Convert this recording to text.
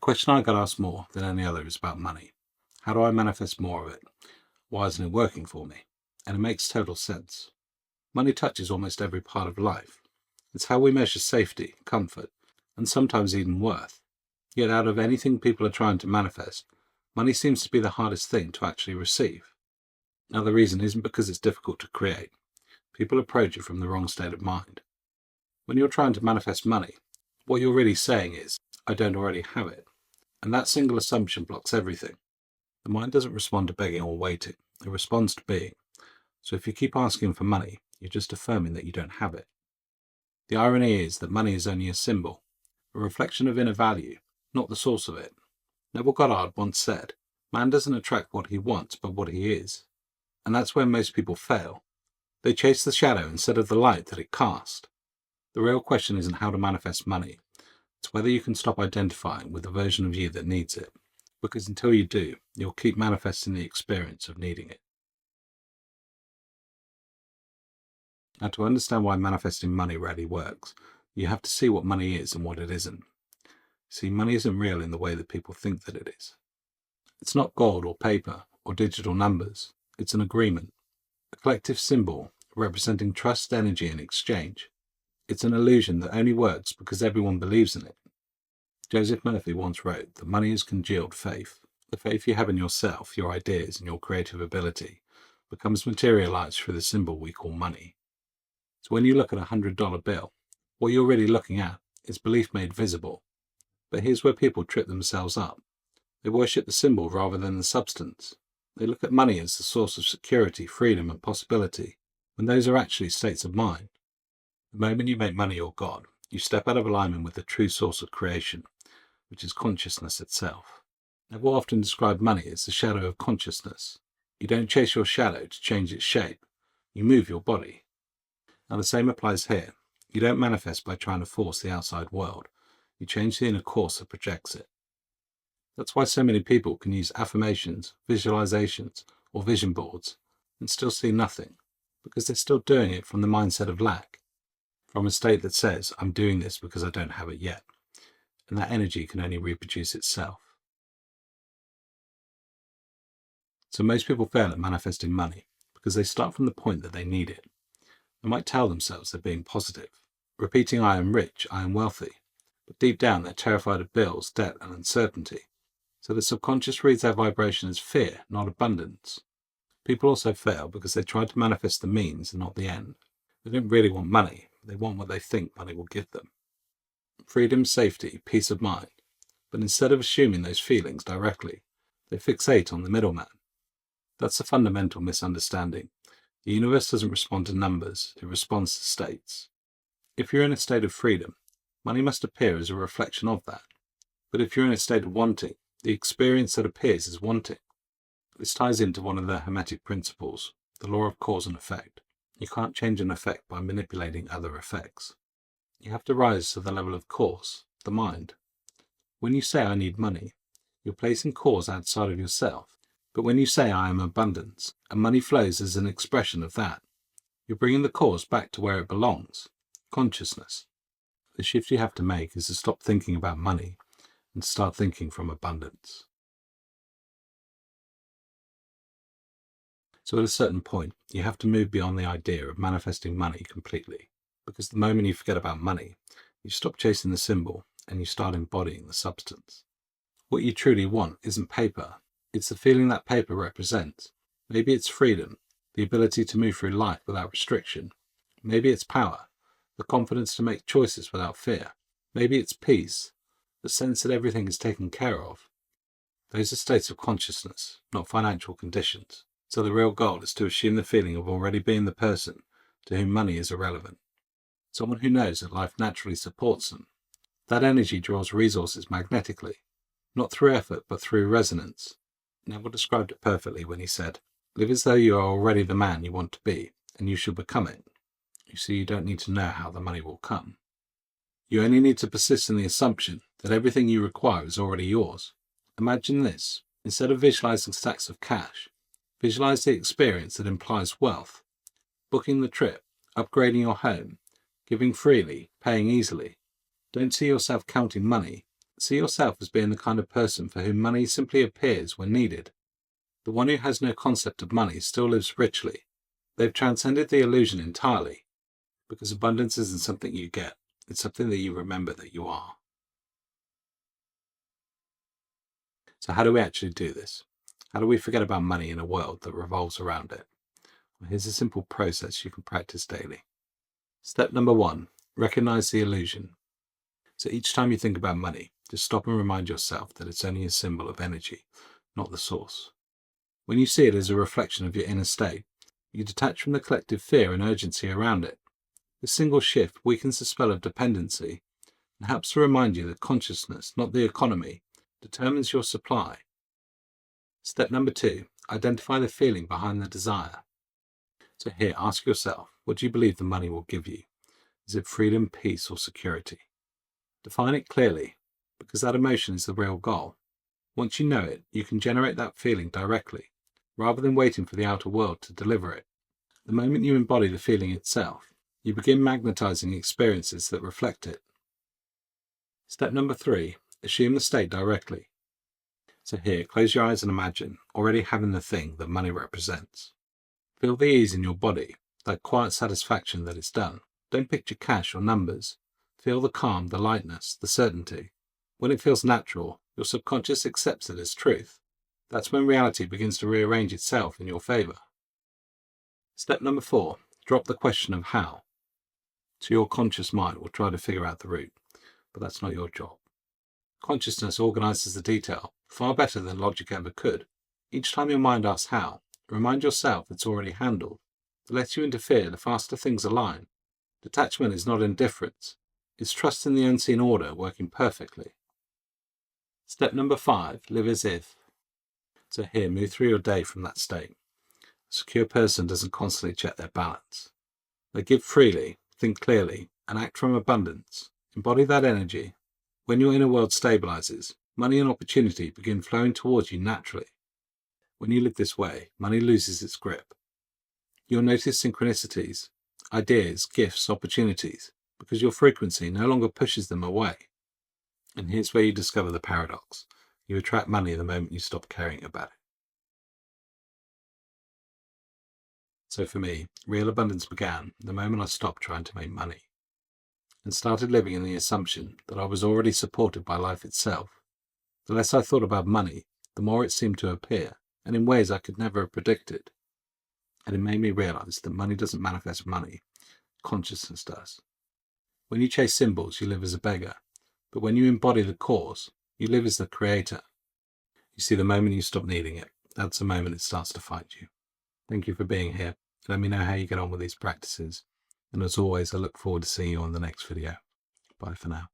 question I got asked more than any other is about money. How do I manifest more of it? Why isn't it working for me? And it makes total sense. Money touches almost every part of life. It's how we measure safety, comfort, and sometimes even worth. Yet out of anything people are trying to manifest, money seems to be the hardest thing to actually receive. Now the reason isn't because it's difficult to create. People approach it from the wrong state of mind. When you're trying to manifest money, what you're really saying is, I don't already have it. And that single assumption blocks everything. The mind doesn't respond to begging or waiting. It responds to being. So if you keep asking for money, you're just affirming that you don't have it. The irony is that money is only a symbol, a reflection of inner value, not the source of it. Neville Goddard once said, man doesn't attract what he wants, but what he is. And that's where most people fail. They chase the shadow instead of the light that it casts. The real question isn't how to manifest money. It's whether you can stop identifying with the version of you that needs it. Because until you do, you'll keep manifesting the experience of needing it. Now, to understand why manifesting money rarely works, you have to see what money is and what it isn't. See, money isn't real in the way that people think that it is. It's not gold or paper or digital numbers. It's an agreement, a collective symbol representing trust, energy, and exchange. It's an illusion that only works because everyone believes in it. Joseph Murphy once wrote that money is congealed faith. The faith you have in yourself, your ideas, and your creative ability becomes materialized through the symbol we call money. So when you look at a $100 bill, what you're really looking at is belief made visible. But here's where people trip themselves up. They worship the symbol rather than the substance. They look at money as the source of security, freedom, and possibility, when those are actually states of mind. The moment you make money your God, you step out of alignment with the true source of creation, which is consciousness itself. Neville often described money as the shadow of consciousness. You don't chase your shadow to change its shape. You move your body. Now the same applies here. You don't manifest by trying to force the outside world. You change the inner course that projects it. That's why so many people can use affirmations, visualizations, or vision boards and still see nothing, because they're still doing it from the mindset of lack, from a state that says, I'm doing this because I don't have it yet, and that energy can only reproduce itself. So most people fail at manifesting money because they start from the point that they need it. They might tell themselves they're being positive, repeating I am rich, I am wealthy, but deep down they're terrified of bills, debt, and uncertainty. So the subconscious reads their vibration as fear, not abundance. People also fail because they try to manifest the means and not the end. They don't really want money, they want what they think money will give them. Freedom, safety, peace of mind. But instead of assuming those feelings directly, they fixate on the middleman. That's a fundamental misunderstanding. The universe doesn't respond to numbers, it responds to states. If you're in a state of freedom, money must appear as a reflection of that. But if you're in a state of wanting, the experience that appears is wanting. This ties into one of the Hermetic principles, the law of cause and effect. You can't change an effect by manipulating other effects. You have to rise to the level of cause, the mind. When you say I need money, you're placing cause outside of yourself. But when you say I am abundance, and money flows as an expression of that, you're bringing the cause back to where it belongs, consciousness. The shift you have to make is to stop thinking about money and start thinking from abundance. So at a certain point, you have to move beyond the idea of manifesting money completely, because the moment you forget about money, you stop chasing the symbol and you start embodying the substance. What you truly want isn't paper, it's the feeling that paper represents. Maybe it's freedom, the ability to move through life without restriction. Maybe it's power, the confidence to make choices without fear. Maybe it's peace, the sense that everything is taken care of. Those are states of consciousness, not financial conditions. So the real goal is to assume the feeling of already being the person to whom money is irrelevant. Someone who knows that life naturally supports them. That energy draws resources magnetically, not through effort but through resonance. Neville described it perfectly when he said, live as though you are already the man you want to be, and you shall become it. You see, you don't need to know how the money will come. You only need to persist in the assumption that everything you require is already yours. Imagine this. Instead of visualizing stacks of cash, visualize the experience that implies wealth. Booking the trip, upgrading your home, giving freely, paying easily. Don't see yourself counting money. See yourself as being the kind of person for whom money simply appears when needed. The one who has no concept of money still lives richly. They've transcended the illusion entirely, because abundance isn't something you get, it's something that you remember that you are. So how do we actually do this? How do we forget about money in a world that revolves around it? Well, here's a simple process you can practice daily. Step number 1, recognize the illusion. So each time you think about money, just stop and remind yourself that it's only a symbol of energy, not the source. When you see it as a reflection of your inner state, you detach from the collective fear and urgency around it. This single shift weakens the spell of dependency and helps to remind you that consciousness, not the economy, determines your supply. Step number 2, identify the feeling behind the desire. So here, ask yourself, what do you believe the money will give you? Is it freedom, peace, or security? Define it clearly, because that emotion is the real goal. Once you know it, you can generate that feeling directly, rather than waiting for the outer world to deliver it. The moment you embody the feeling itself, you begin magnetizing experiences that reflect it. Step number 3, assume the state directly. So here, close your eyes and imagine already having the thing that money represents. Feel the ease in your body, that quiet satisfaction that it's done. Don't picture cash or numbers. Feel the calm, the lightness, the certainty. When it feels natural, your subconscious accepts it as truth. That's when reality begins to rearrange itself in your favor. Step number 4, drop the question of how. So your conscious mind will try to figure out the route, but that's not your job. Consciousness organizes the detail far better than logic ever could. Each time your mind asks how, remind yourself it's already handled. The less you interfere, the faster things align. Detachment is not indifference. It's trust in the unseen order working perfectly. Step number 5, live as if. So here, move through your day from that state. A secure person doesn't constantly check their balance. They give freely, think clearly, and act from abundance. Embody that energy. When your inner world stabilizes, money and opportunity begin flowing towards you naturally. When you live this way, money loses its grip. You'll notice synchronicities, ideas, gifts, opportunities, because your frequency no longer pushes them away. And here's where you discover the paradox. You attract money the moment you stop caring about it. So for me, real abundance began the moment I stopped trying to make money and started living in the assumption that I was already supported by life itself. The less I thought about money, the more it seemed to appear, and in ways I could never have predicted. And it made me realize that money doesn't manifest money, consciousness does. When you chase symbols, you live as a beggar, but when you embody the cause, you live as the creator. You see, the moment you stop needing it, that's the moment it starts to fight you. Thank you for being here. Let me know how you get on with these practices. And as always, I look forward to seeing you on the next video. Bye for now.